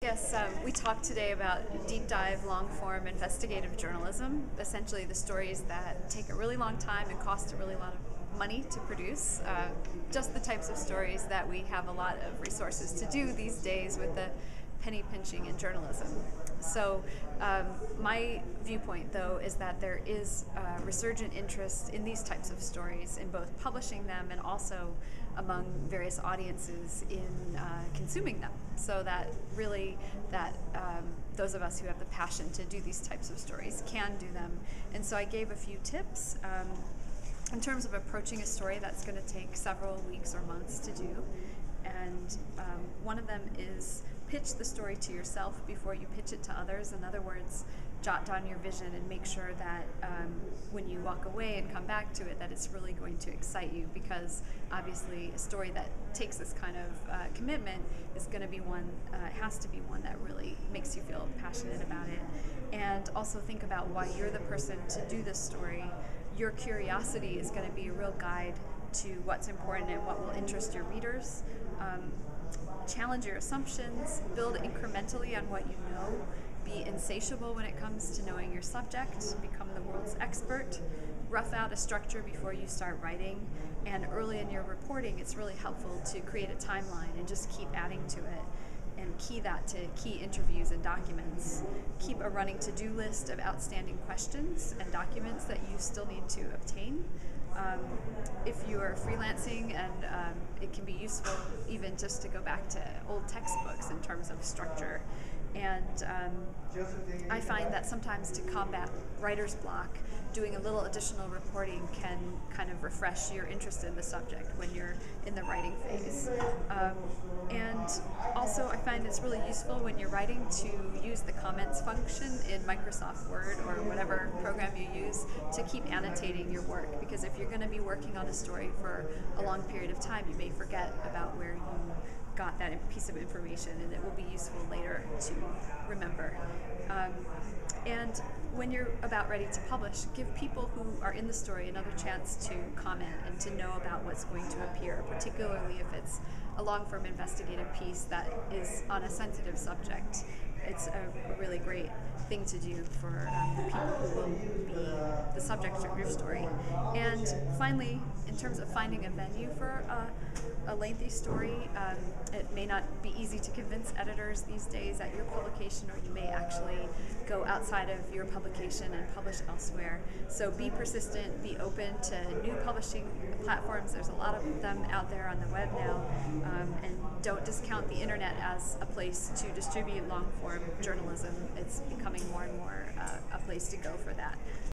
Yes, we talked today about deep dive, long form investigative journalism, essentially the stories that take a really long time and cost a really lot of money to produce. Just the types of stories that we have a lot of resources to do these days with the penny pinching in journalism. So, my viewpoint, though, is that there is resurgent interest in these types of stories, in both publishing them and also among various audiences in consuming them. So that really, that those of us who have the passion to do these types of stories can do them. And so I gave a few tips in terms of approaching a story that's going to take several weeks or months to do. And one of them is pitch the story to yourself before you pitch it to others. In other words, jot down your vision and make sure that when you walk away and come back to it, that it's really going to excite you, because obviously a story that takes this kind of commitment is going to be one, has to be one that really makes you feel passionate about it. And also think about why you're the person to do this story. Your curiosity is going to be a real guide to what's important and what will interest your readers. Challenge your assumptions, build incrementally on what you know, be insatiable when it comes to knowing your subject, become the world's expert, rough out a structure before you start writing, and early in your reporting it's really helpful to create a timeline and just keep adding to it and key that to key interviews and documents. Keep a running to-do list of outstanding questions and documents that you still need to obtain. If you are freelancing, and it can be useful even just to go back to old textbooks in terms of structure. And I find that sometimes to combat writer's block, doing a little additional reporting can kind of refresh your interest in the subject when you're in the writing phase. And also I find it's really useful when you're writing to use the comments function in Microsoft Word or whatever program you use to keep annotating your work, because if you're going to be working on a story for a long period of time, you may forget about where you got that piece of information, and it will be useful later to remember. And when you're about ready to publish, give people who are in the story another chance to comment and to know about what's going to appear, particularly if it's a long-form investigative piece that is on a sensitive subject. It's a really great thing to do for the people who will be the subject of your story. And finally, in terms of finding a venue for a lengthy story, it may not be easy to convince editors these days at your publication, or you may actually go outside of your publication and publish elsewhere. So be persistent, be open to new publishing platforms. There's a lot of them out there on the web now, and don't discount the internet as a place to distribute long-form journalism. It's becoming more and more a place to go for that.